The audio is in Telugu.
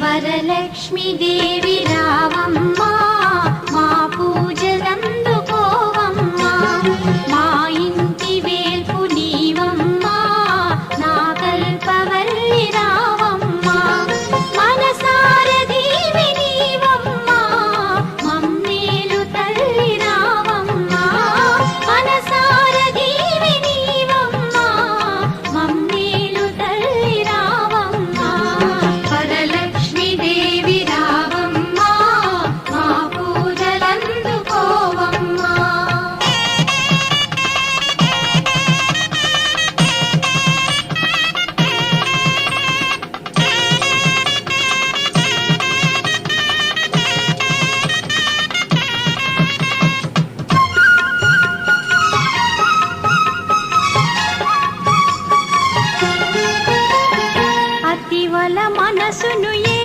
వరలక్ష్మి దేవి రావమ్మా మా పూజలందుకోవమ్మా మా ఇంటి వేల్పు నీవమ్మా నా కల్పవల్లి రావమ్మా మనసార దీవి నీవమ్మా మమ్మేలు తల్లి రావమ్మా మనసార దీవి నీవమ్మా మమ్మేలు తల్లి రావమ్మా వరలక్ష్మి దేవి రావమ్మా మా పూజలందుకోవమ్మా. అతివల మనసును